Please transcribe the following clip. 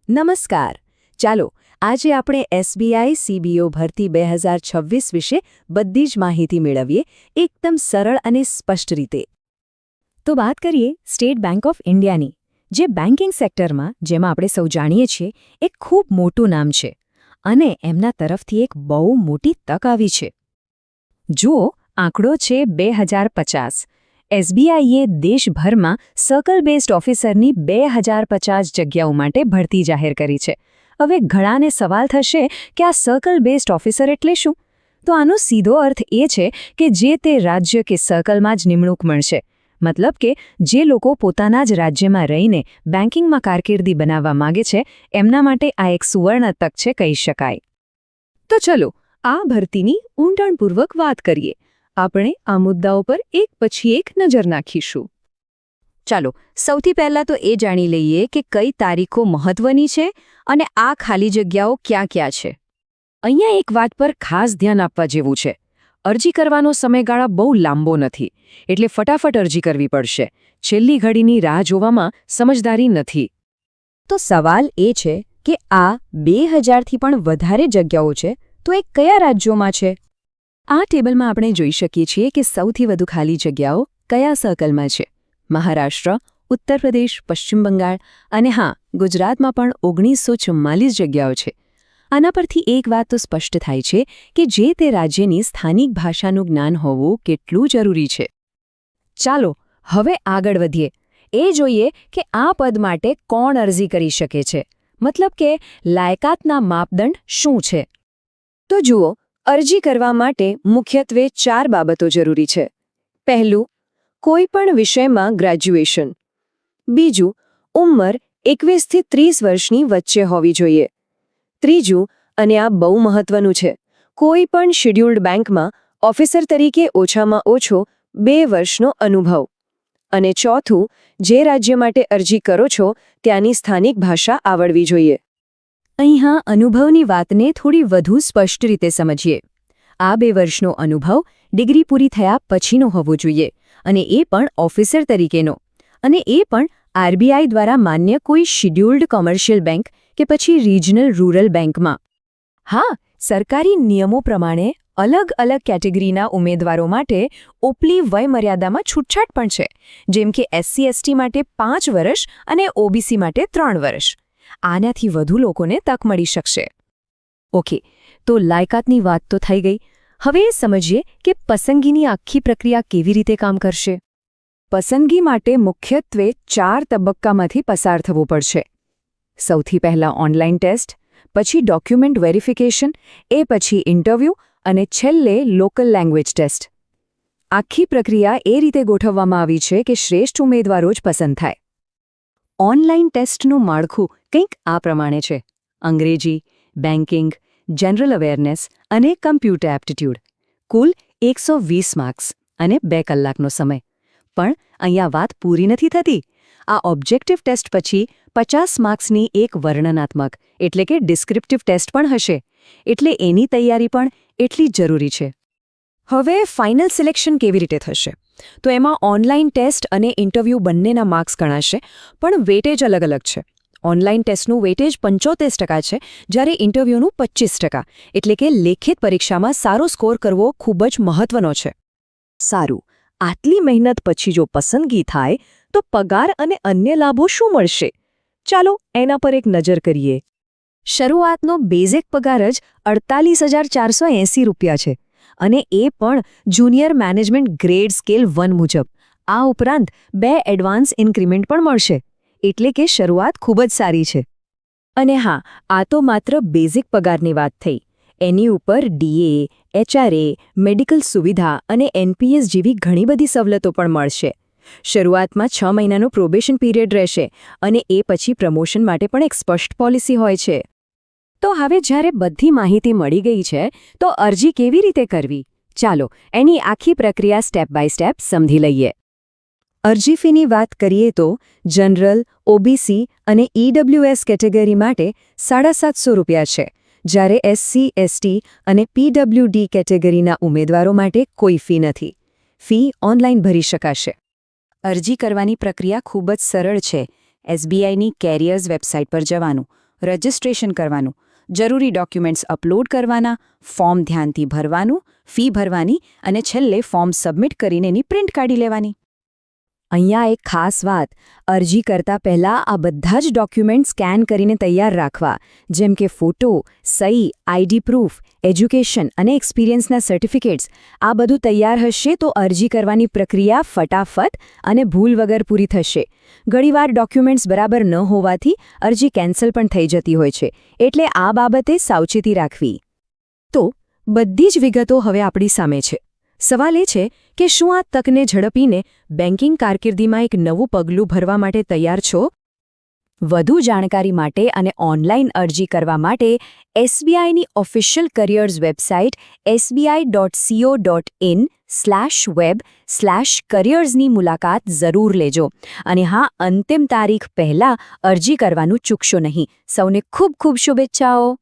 નમસ્કાર. ચાલો આજે આપણે એસબીઆઈ સીબીઓ ભરતી 2026 વિશે બધી જ માહિતી મેળવીએ એકદમ સરળ અને સ્પષ્ટ રીતે. તો વાત કરીએ સ્ટેટ બેંક ઓફ ઇન્ડિયાની, જે બેન્કિંગ સેક્ટરમાં, જેમાં આપણે સૌ જાણીએ છીએ, એક ખૂબ મોટું નામ છે અને એમના તરફથી એક બહુ મોટી તક આવી છે. જુઓ, આંકડો છે 2050. એસબીઆઈએ દેશભરમાં સર્કલ બેઝડ ઓફિસરની 2050 જગ્યાઓ માટે ભરતી જાહેર કરી છે. હવે ઘણાને સવાલ થશે કે આ સર્કલ બેઝડ ઓફિસર એટલે શું? તો આનો સીધો અર્થ એ છે કે જે તે રાજ્ય કે સર્કલમાં જ નિમણૂક મળશે. મતલબ કે જે લોકો પોતાના જ રાજ્યમાં રહીને બેન્કિંગમાં કારકિર્દી બનાવવા માગે છે, એમના માટે આ એક સુવર્ણ તક છે કહી શકાય. તો ચલો આ ભરતીની ઊંડાણપૂર્વક વાત કરીએ. આપણે આ મુદ્દાઓ પર એક પછી એક નજર નાખીશું. ચાલો સૌથી પહેલાં તો એ જાણી લઈએ કે કઈ તારીખો મહત્વની છે અને આ ખાલી જગ્યાઓ ક્યાં ક્યાં છે. અહીંયા એક વાત પર ખાસ ધ્યાન આપવા જેવું છે. અરજી કરવાનો સમયગાળા બહુ લાંબો નથી, એટલે ફટાફટ અરજી કરવી પડશે. છેલ્લી ઘડીની રાહ જોવામાં સમજદારી નથી. તો સવાલ એ છે કે આ 2000થી પણ વધારે જગ્યાઓ છે, તો એ કયા રાજ્યોમાં છે? આ ટેબલમાં આપણે જોઈ શકીએ છીએ કે સૌથી વધુ ખાલી જગ્યાઓ કયા સર્કલમાં છે. મહારાષ્ટ્ર, ઉત્તર પ્રદેશ, પશ્ચિમ બંગાળ અને હા, ગુજરાતમાં પણ 1944 જગ્યાઓ છે. આના પરથી એક વાત તો સ્પષ્ટ થાય છે કે જે તે રાજ્યની સ્થાનિક ભાષાનું જ્ઞાન હોવું કેટલું જરૂરી છે. ચાલો હવે આગળ વધીએ. એ જોઈએ કે આ પદ માટે કોણ અરજી કરી શકે છે, મતલબ કે લાયકાતના માપદંડ શું છે. તો જુઓ, અરજી કરવા માટે મુખ્યત્વે 4 બાબતો જરૂરી છે. પહેલું, કોઈ પણ વિષયમાં ગ્રેજ્યુએશન. બીજું, ઉંમર 21થી 30 વર્ષની વચ્ચે હોવી જોઈએ. ત્રીજું, અને આ બહુ મહત્વનું છે, કોઈ પણ શેડ્યુલ્ડ બેંકમાં ઓફિસર તરીકે ઓછામાં ઓછો 2 વર્ષનો અનુભવ. અને ચોથું, જે રાજ્ય માટે અરજી કરો છો ત્યાંની સ્થાનિક ભાષા આવડવી જોઈએ. અહીંયા અનુભવની વાતને થોડી વધુ સ્પષ્ટ રીતે સમજીએ. આ 2 વર્ષનો અનુભવ ડિગ્રી પૂરી થયા પછીનો હોવો જોઈએ, અને એ પણ ઓફિસર તરીકેનો. અને એ પણ આરબીઆઈ દ્વારા માન્ય કોઈ શેડ્યુલ્ડ કોમર્શિયલ બેંક કે પછી રિજનલ રૂરલ બેંકમાં. હા, સરકારી નિયમો પ્રમાણે અલગ અલગ કેટેગરીના ઉમેદવારો માટે ઉપલી વયમર્યાદામાં છૂટછાટ પણ છે, જેમ કે SC/ST માટે 5 વર્ષ અને OBC માટે 3 વર્ષ. આનાથી વધુ લોકોને તક મળી શકશે. ઓકે, તો લાયકાતની વાત તો થઈ ગઈ. હવે એ સમજીએ કે પસંદગીની આખી પ્રક્રિયા કેવી રીતે કામ કરશે. પસંદગી માટે મુખ્યત્વે 4 તબક્કામાંથી પસાર થવું પડશે. સૌથી પહેલાં ઓનલાઈન ટેસ્ટ, પછી ડોક્યુમેન્ટ વેરિફિકેશન, એ પછી ઇન્ટરવ્યૂ અને છેલ્લે લોકલ લેંગ્વેજ ટેસ્ટ. આખી પ્રક્રિયા એ રીતે ગોઠવવામાં આવી છે કે શ્રેષ્ઠ ઉમેદવારો જ પસંદ થાય. ઓનલાઈન ટેસ્ટનું માળખું કંઈક આ પ્રમાણે છે: અંગ્રેજી, બેન્કિંગ, જનરલ અવેરનેસ અને કમ્પ્યુટર એપ્ટિટ્યૂડ. કુલ 120 માર્ક્સ અને 2 કલાકનો સમય. પણ અહીંયા વાત પૂરી નથી થતી. આ ઓબ્જેક્ટિવ ટેસ્ટ પછી 50 માર્ક્સની એક વર્ણનાત્મક એટલે કે ડિસ્ક્રિપ્ટિવ ટેસ્ટ પણ હશે, એટલે એની તૈયારી પણ એટલી જ જરૂરી છે. હવે ફાઇનલ સિલેક્શન કેવી રીતે થશે? તો એમાં ઓનલાઈન ટેસ્ટ અને ઇન્ટરવ્યૂ બંનેના માર્ક્સ ગણાશે, પણ વેટેજ અલગ અલગ છે. ઓનલાઈન ટેસ્ટનું વેટેજ 75% છે, જ્યારે ઇન્ટરવ્યૂનું 25%, એટલે કે લેખિત પરીક્ષામાં સારો સ્કોર કરવો ખૂબ જ મહત્વનો છે. સારું, આટલી મહેનત પછી જો પસંદગી થાય તો પગાર અને અન્ય લાભો શું મળશે? ચાલો એના પર એક નજર કરીએ. શરૂઆતનો બેઝિક પગાર જ 48,480 રૂપિયા છે, અને એ પણ જુનિયર મેનેજમેન્ટ ગ્રેડ સ્કેલ 1 મુજબ. આ ઉપરાંત 2 એડવાન્સ ઇન્ક્રીમેન્ટ પણ મળશે, એટલે કે શરૂઆત ખૂબ જ સારી છે. અને હા, આ તો માત્ર બેઝિક પગારની વાત થઈ. એની ઉપર DA, HRA, મેડિકલ સુવિધા અને NPS જેવી ઘણી બધી સવલતો પણ મળશે. શરૂઆતમાં 6 મહિનાનો પ્રોબેશન પીરિયડ રહેશે, અને એ પછી પ્રમોશન માટે પણ એક સ્પષ્ટ પોલિસી હોય છે. તો હવે જ્યારે બધી માહિતી મળી ગઈ છે, તો અરજી કેવી રીતે કરવી? ચાલો એની આખી પ્રક્રિયા સ્ટેપ બાય સ્ટેપ સમજી લઈએ. અરજી ફીની વાત કરીએ તો જનરલ, OBC અને EWS કેટેગરી માટે 750 રૂપિયા છે, જ્યારે SC/ST અને PWD કેટેગરીના ઉમેદવારો માટે કોઈ ફી નથી. ફી ઓનલાઈન ભરી શકાશે. અરજી કરવાની પ્રક્રિયા ખૂબ જ સરળ છે. એસબીઆઈની કેરિયર્સ વેબસાઇટ પર જવાનું, રજિસ્ટ્રેશન કરવાનું, જરૂરી ડોક્યુમેન્ટ્સ અપલોડ કરવાના, ફોર્મ ધ્યાનથી ભરવાનું, ફી ભરવાની અને છેલ્લે ફોર્મ સબમિટ કરીને એની પ્રિન્ટ કાઢી લેવાની. અહીંયા એક ખાસ વાત, અરજી કરતા પહેલાં આ બધા જ ડોક્યુમેન્ટ સ્કેન કરીને તૈયાર રાખવા, જેમ કે ફોટો, સહી, આઈડી પ્રૂફ, એજ્યુકેશન અને એક્સપિરિયન્સના સર્ટિફિકેટ્સ. આ બધું તૈયાર હશે તો અરજી કરવાની પ્રક્રિયા ફટાફટ અને ભૂલ વગર પૂરી થશે. ઘણીવાર ડોક્યુમેન્ટ્સ બરાબર ન હોવાથી અરજી કેન્સલ પણ થઈ જતી હોય છે, એટલે આ બાબતે સાવચેતી રાખવી. તો બધી જ વિગતો હવે આપણી સામે છે. સવાલ એ છે કે શું આ તકને ઝડપીને બેન્કિંગ કારકિર્દીમાં એક નવું પગલું ભરવા માટે તૈયાર છો? વધુ જાણકારી માટે અને ઓનલાઈન અરજી કરવા માટે એસબીઆઈની ઓફિશિયલ કરિયર્સ વેબસાઇટ sbi.co.in/web/careers ની મુલાકાત જરૂર લેજો. અને હા, અંતિમ તારીખ પહેલાં અરજી કરવાનું ચૂકશો નહીં. સૌને ખૂબ ખૂબ શુભેચ્છાઓ.